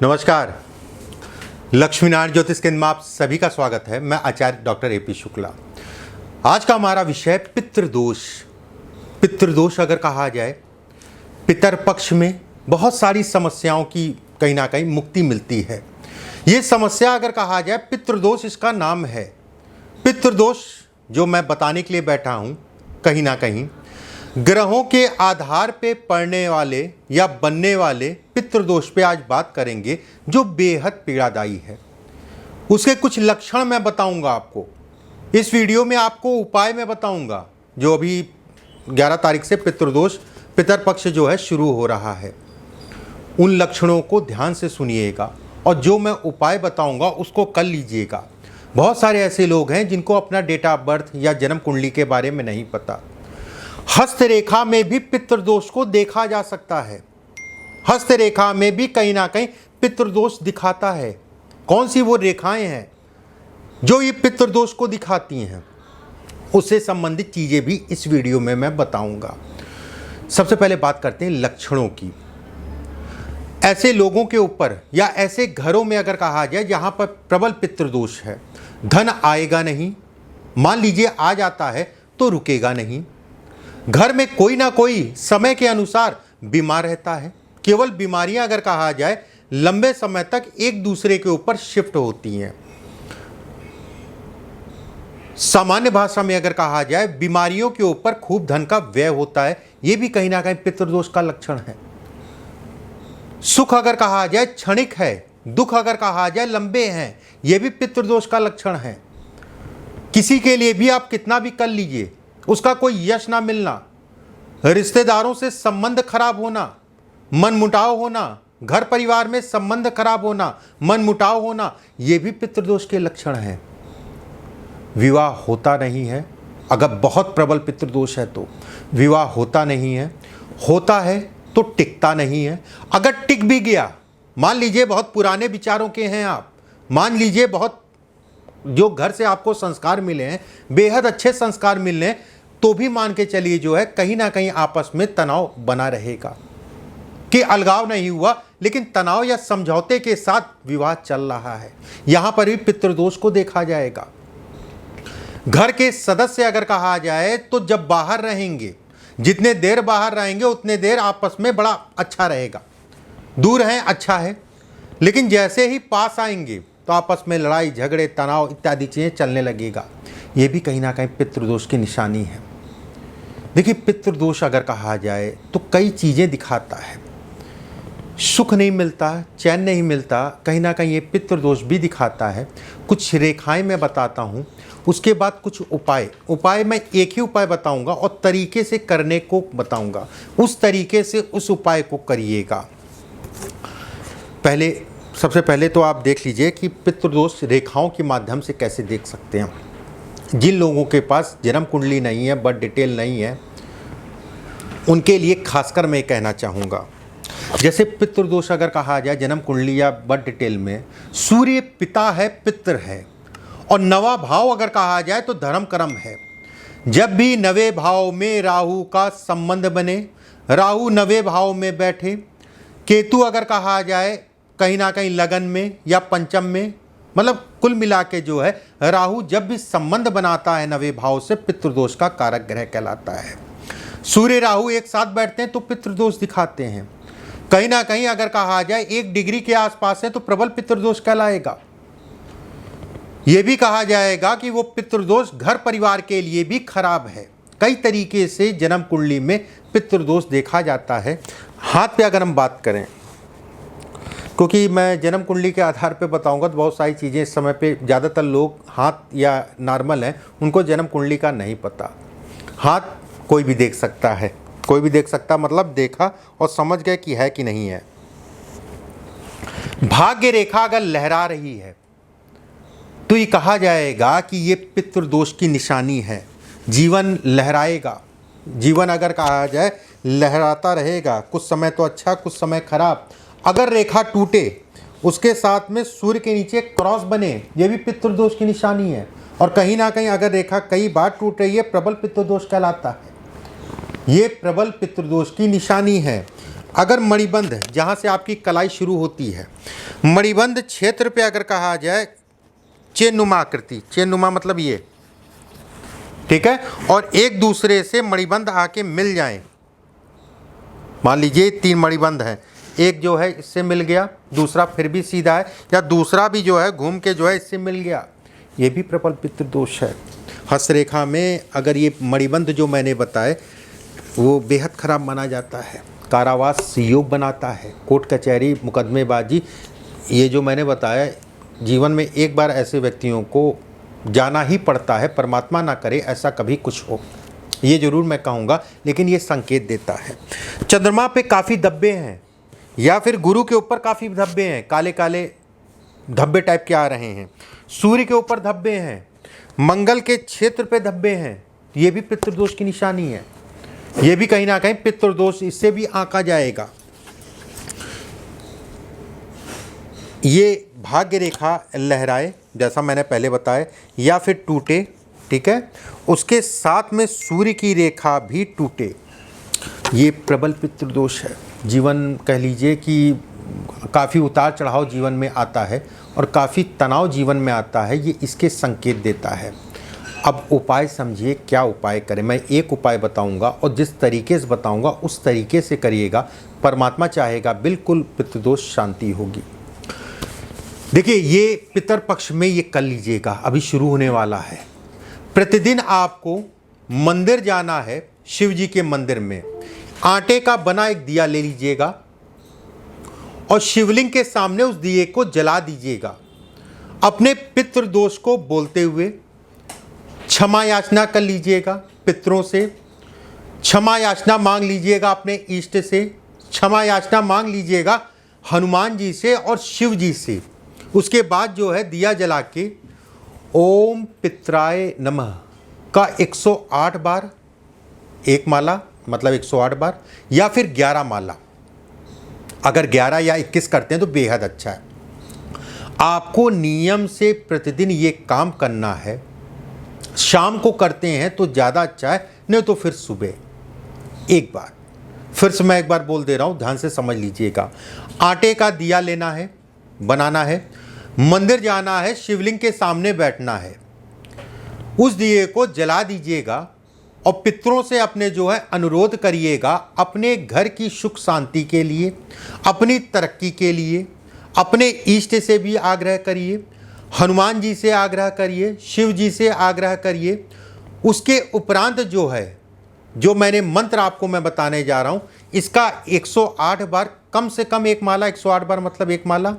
नमस्कार। लक्ष्मीनारायण ज्योतिष केंद्र में आप सभी का स्वागत है। मैं आचार्य डॉक्टर ए.पी. शुक्ला। आज का हमारा विषय पितृदोष। पितृदोष अगर कहा जाए, पितर पक्ष में बहुत सारी समस्याओं की कहीं ना कहीं मुक्ति मिलती है। ये समस्या अगर कहा जाए, पितृदोष इसका नाम है। पितृदोष जो मैं बताने के लिए बैठा हूँ, कहीं ना कहीं ग्रहों के आधार पे पड़ने वाले या बनने वाले पितृदोष पे आज बात करेंगे, जो बेहद पीड़ादायी है। उसके कुछ लक्षण मैं बताऊंगा आपको इस वीडियो में। आपको उपाय मैं बताऊंगा, जो अभी 11 तारीख से पितृदोष पितर पक्ष जो है शुरू हो रहा है। उन लक्षणों को ध्यान से सुनिएगा और जो मैं उपाय बताऊंगा उसको कर लीजिएगा। बहुत सारे ऐसे लोग हैं जिनको अपना डेट ऑफ बर्थ या जन्म कुंडली के बारे में नहीं पता। हस्तरेखा में भी पितृदोष को देखा जा सकता है। हस्तरेखा में भी कहीं ना कहीं पितृदोष दिखाता है। कौन सी वो रेखाएं हैं जो ये पितृदोष को दिखाती हैं, उससे संबंधित चीजें भी इस वीडियो में मैं बताऊंगा। सबसे पहले बात करते हैं लक्षणों की। ऐसे लोगों के ऊपर या ऐसे घरों में अगर कहा जाए जहां पर प्रबल पितृदोष है, धन आएगा नहीं। मान लीजिए आ जाता है तो रुकेगा नहीं। घर में कोई ना कोई समय के अनुसार बीमार रहता है। केवल बीमारियां अगर कहा जाए लंबे समय तक एक दूसरे के ऊपर शिफ्ट होती हैं। सामान्य भाषा में अगर कहा जाए, बीमारियों के ऊपर खूब धन का व्यय होता है। यह भी कहीं ना कहीं पितृदोष का लक्षण है। सुख अगर कहा जाए क्षणिक है, दुख अगर कहा जाए लंबे हैं, यह भी पितृदोष का लक्षण है। किसी के लिए भी आप कितना भी कर लीजिए, उसका कोई यश ना मिलना, रिश्तेदारों से संबंध खराब होना, मनमुटाव होना, घर परिवार में संबंध खराब होना, मनमुटाव होना, यह भी पितृदोष के लक्षण हैं। विवाह होता नहीं है, अगर बहुत प्रबल पितृदोष है तो विवाह होता नहीं है। होता है तो टिकता नहीं है। अगर टिक भी गया, मान लीजिए बहुत पुराने विचारों के हैं आप, मान लीजिए बहुत जो घर से आपको संस्कार मिले हैं, बेहद अच्छे संस्कार मिले हैं, तो भी मान के चलिए जो है कहीं ना कहीं आपस में तनाव बना रहेगा कि अलगाव नहीं हुआ, लेकिन तनाव या समझौते के साथ विवाह चल रहा है। यहां पर भी पितृदोष को देखा जाएगा। घर के सदस्य अगर कहा जाए तो जब बाहर रहेंगे, जितने देर बाहर रहेंगे उतने देर आपस में बड़ा अच्छा रहेगा। दूर हैं अच्छा है, लेकिन जैसे ही पास आएंगे तो आपस में लड़ाई झगड़े तनाव इत्यादि चीज़ें चलने लगेगा। ये भी कहीं ना कहीं पितृदोष की निशानी है। देखिए, पितृदोष अगर कहा जाए तो कई चीज़ें दिखाता है। सुख नहीं मिलता, चैन नहीं मिलता, कहीं ना कहीं ये पितृदोष भी दिखाता है। कुछ रेखाएं मैं बताता हूँ, उसके बाद कुछ उपाय मैं एक ही उपाय बताऊंगा और तरीके से करने को बताऊंगा। उस तरीके से उस उपाय को करिएगा। सबसे पहले तो आप देख लीजिए कि पितृदोष रेखाओं के माध्यम से कैसे देख सकते हैं। जिन लोगों के पास जन्म कुंडली नहीं है, बर्थ डिटेल नहीं है, उनके लिए खासकर मैं कहना चाहूँगा, जैसे पितृदोष अगर कहा जाए जन्म कुंडली या बर्थ डिटेल में, सूर्य पिता है, पितृ है, और नवा भाव अगर कहा जाए तो धर्म कर्म है। जब भी नवे भाव में राहु का संबंध बने, राहु नवे भाव में बैठे, केतु अगर कहा जाए कहीं ना कहीं लगन में या पंचम में, मतलब कुल मिला के जो है राहु जब भी संबंध बनाता है नवे भाव से, पितृदोष का कारक ग्रह कहलाता है। सूर्य राहु एक साथ बैठते हैं तो पितृदोष दिखाते हैं। कहीं ना कहीं अगर कहा जाए 1 डिग्री के आसपास है तो प्रबल पितृदोष कहलाएगा। यह भी कहा जाएगा कि वो पितृदोष घर परिवार के लिए भी खराब है। कई तरीके से जन्म कुंडली में पितृदोष देखा जाता है। हाथ पे अगर हम बात करें, क्योंकि मैं जन्म कुंडली के आधार पे बताऊंगा तो बहुत सारी चीज़ें इस समय पे ज़्यादातर लोग हाथ या नॉर्मल हैं, उनको जन्म कुंडली का नहीं पता। हाथ कोई भी देख सकता है, कोई भी देख सकता, मतलब देखा और समझ गए कि है कि नहीं है। भाग्य रेखा अगर लहरा रही है तो ये कहा जाएगा कि ये पितृदोष की निशानी है। जीवन लहराएगा, जीवन अगर कहा जाए लहराता रहेगा, कुछ समय तो अच्छा कुछ समय खराब। अगर रेखा टूटे, उसके साथ में सूर्य के नीचे क्रॉस बने, ये भी पितृदोष की निशानी है। और कहीं ना कहीं अगर रेखा कई बार टूट रही है, प्रबल पितृदोष कहलाता है। ये प्रबल पितृदोष की निशानी है। अगर मणिबंध जहाँ से आपकी कलाई शुरू होती है, मणिबंध क्षेत्र पे अगर कहा जाए चेनुमा आकृति, चेनुमा मतलब ये, ठीक है, और एक दूसरे से मणिबंध आके मिल जाएं, मान लीजिए 3 मणिबंध हैं, एक जो है इससे मिल गया, दूसरा फिर भी सीधा है, या दूसरा भी जो है घूम के जो है इससे मिल गया, ये भी प्रबल पितृदोष है। हस्तरेखा में अगर ये मणिबंध जो मैंने बताए वो बेहद खराब माना जाता है, कारावास योग बनाता है, कोर्ट कचहरी मुकदमेबाजी, ये जो मैंने बताया, जीवन में एक बार ऐसे व्यक्तियों को जाना ही पड़ता है, परमात्मा ना करे ऐसा कभी कुछ हो, ये जरूर मैं कहूँगा, लेकिन ये संकेत देता है। चंद्रमा पे काफ़ी धब्बे हैं, या फिर गुरु के ऊपर काफ़ी धब्बे हैं, काले काले धब्बे टाइप के आ रहे हैं, सूर्य के ऊपर धब्बे हैं, मंगल के क्षेत्र पे धब्बे हैं, ये भी पितृदोष की निशानी है, ये भी कहीं ना कहीं पितृदोष इससे भी आंका जाएगा। ये भाग्य रेखा लहराए जैसा मैंने पहले बताया, या फिर टूटे, ठीक है, उसके साथ में सूर्य की रेखा भी टूटे, ये प्रबल पितृदोष है। जीवन कह लीजिए कि काफ़ी उतार चढ़ाव जीवन में आता है और काफ़ी तनाव जीवन में आता है, ये इसके संकेत देता है। अब उपाय समझिए, क्या उपाय करें। मैं एक उपाय बताऊंगा और जिस तरीके से बताऊंगा उस तरीके से करिएगा, परमात्मा चाहेगा बिल्कुल पितृदोष शांति होगी। देखिए, ये पितर पक्ष में ये कर लीजिएगा, अभी शुरू होने वाला है। प्रतिदिन आपको मंदिर जाना है, शिव जी के मंदिर में आटे का बना एक दिया ले लीजिएगा और शिवलिंग के सामने उस दिए को जला दीजिएगा। अपने पितृदोष को बोलते हुए क्षमा याचना कर लीजिएगा, पितरों से क्षमा याचना मांग लीजिएगा, अपने इष्ट से क्षमा याचना मांग लीजिएगा, हनुमान जी से और शिव जी से। उसके बाद जो है दिया जला के ओम पित्राय नमः का 108 बार, एक माला मतलब 108 बार, या फिर 11 माला, अगर 11 या 21 करते हैं तो बेहद अच्छा है। आपको नियम से प्रतिदिन ये काम करना है। शाम को करते हैं तो ज़्यादा अच्छा है, नहीं तो फिर सुबह एक बार। फिर से मैं एक बार बोल दे रहा हूँ, ध्यान से समझ लीजिएगा। आटे का दिया लेना है, बनाना है, मंदिर जाना है, शिवलिंग के सामने बैठना है, उस दिए को जला दीजिएगा और पितरों से अपने जो है अनुरोध करिएगा, अपने घर की सुख शांति के लिए, अपनी तरक्की के लिए, अपने इष्ट से भी आग्रह करिए, हनुमान जी से आग्रह करिए, शिव जी से आग्रह करिए। उसके उपरांत जो है, जो मैंने मंत्र आपको मैं बताने जा रहा हूँ, इसका 108 बार, कम से कम एक माला, 108 बार मतलब एक माला,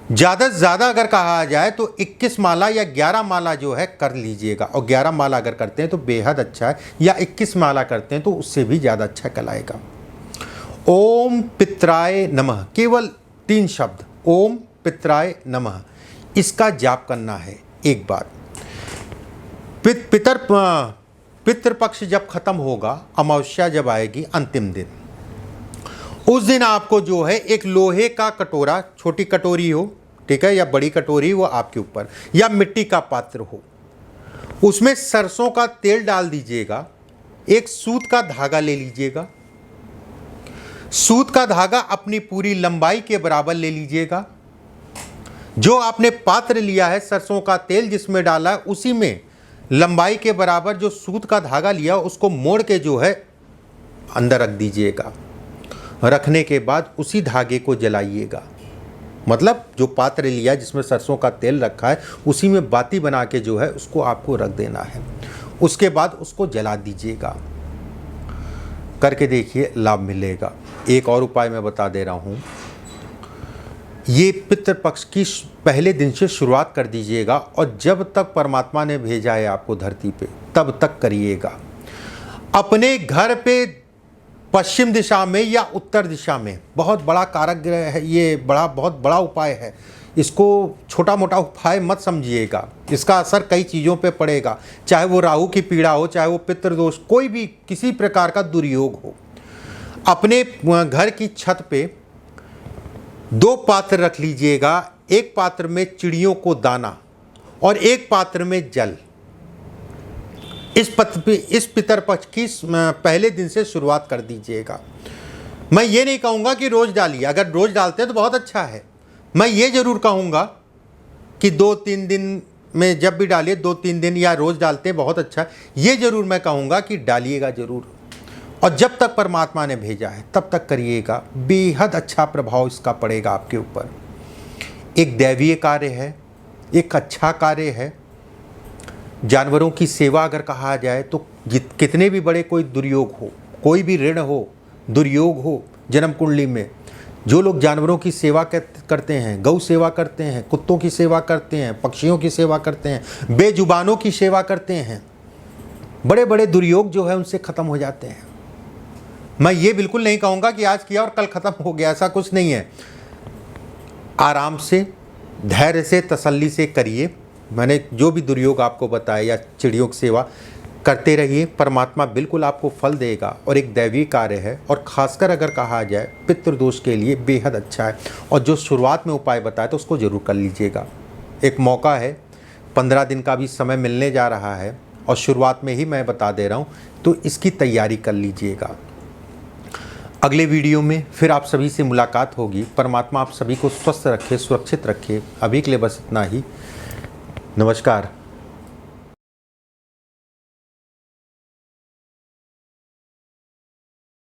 ज़्यादा से ज़्यादा अगर कहा जाए तो 21 माला या 11 माला जो है कर लीजिएगा। और 11 माला अगर करते हैं तो बेहद अच्छा है, या 21 माला करते हैं तो उससे भी ज़्यादा अच्छा कहलाएगा। ओम पित्राय नमः, केवल 3 शब्द, ओम पित्राय नमः, इसका जाप करना है एक बार। पितृपक्ष जब खत्म होगा, अमावस्या जब आएगी अंतिम दिन, उस दिन आपको जो है एक लोहे का कटोरा, छोटी कटोरी हो, ठीक है, या बड़ी कटोरी, वो आपके ऊपर, या मिट्टी का पात्र हो, उसमें सरसों का तेल डाल दीजिएगा, एक सूत का धागा ले लीजिएगा, सूत का धागा अपनी पूरी लंबाई के बराबर ले लीजिएगा। जो आपने पात्र लिया है, सरसों का तेल जिसमें डाला है, उसी में लंबाई के बराबर जो सूत का धागा लिया उसको मोड़ के जो है अंदर रख दीजिएगा। रखने के बाद उसी धागे को जलाइएगा, मतलब जो पात्र लिया जिसमें सरसों का तेल रखा है उसी में बाती बना के जो है उसको आपको रख देना है। उसके बाद उसको जला दीजिएगा। करके देखिए, लाभ मिलेगा। एक और उपाय मैं बता दे रहा हूँ, ये पितृपक्ष की पहले दिन से शुरुआत कर दीजिएगा और जब तक परमात्मा ने भेजा है आपको धरती पे तब तक करिएगा। अपने घर पे पश्चिम दिशा में या उत्तर दिशा में, बहुत बड़ा कारक ग्रह है ये, बहुत बड़ा उपाय है, इसको छोटा मोटा उपाय मत समझिएगा, इसका असर कई चीज़ों पे पड़ेगा, चाहे वो राहु की पीड़ा हो, चाहे वो पितृदोष, कोई भी किसी प्रकार का दुर्योग हो। अपने घर की छत पे 2 पात्र रख लीजिएगा, एक पात्र में चिड़ियों को दाना और एक पात्र में जल। इस पितरपक्ष की पहले दिन से शुरुआत कर दीजिएगा। मैं ये नहीं कहूँगा कि रोज़ डालिए, अगर रोज़ डालते हैं तो बहुत अच्छा है। मैं ये ज़रूर कहूँगा कि 2-3 दिन में जब भी डालिए, 2-3 दिन या रोज़ डालते हैं बहुत अच्छा है। ये ज़रूर मैं कहूँगा कि डालिएगा ज़रूर, और जब तक परमात्मा ने भेजा है तब तक करिएगा। बेहद अच्छा प्रभाव इसका पड़ेगा आपके ऊपर। एक दैवीय कार्य है, एक अच्छा कार्य है। जानवरों की सेवा अगर कहा जाए तो कितने भी बड़े कोई दुर्योग हो, कोई भी ऋण हो, दुर्योग हो जन्म कुंडली में, जो लोग जानवरों की सेवा करते हैं, गौ सेवा करते हैं, कुत्तों की सेवा करते हैं, पक्षियों की सेवा करते हैं, बेजुबानों की सेवा करते हैं, बड़े बड़े दुर्योग जो है उनसे ख़त्म हो जाते हैं। मैं ये बिल्कुल नहीं कहूँगा कि आज किया और कल ख़त्म हो गया, ऐसा कुछ नहीं है। आराम से, धैर्य से, तसल्ली से करिए। मैंने जो भी दुर्योग आपको बताया या चिड़ियों की सेवा करते रहिए, परमात्मा बिल्कुल आपको फल देगा और एक दैवीय कार्य है। और ख़ासकर अगर कहा जाए पितृदोष के लिए बेहद अच्छा है। और जो शुरुआत में उपाय बताया तो उसको ज़रूर कर लीजिएगा। एक मौका है, 15 दिन का भी समय मिलने जा रहा है और शुरुआत में ही मैं बता दे रहा हूँ, तो इसकी तैयारी कर लीजिएगा। अगले वीडियो में फिर आप सभी से मुलाकात होगी। परमात्मा आप सभी को स्वस्थ रखे, सुरक्षित रखे। अभी के लिए बस इतना ही। नमस्कार।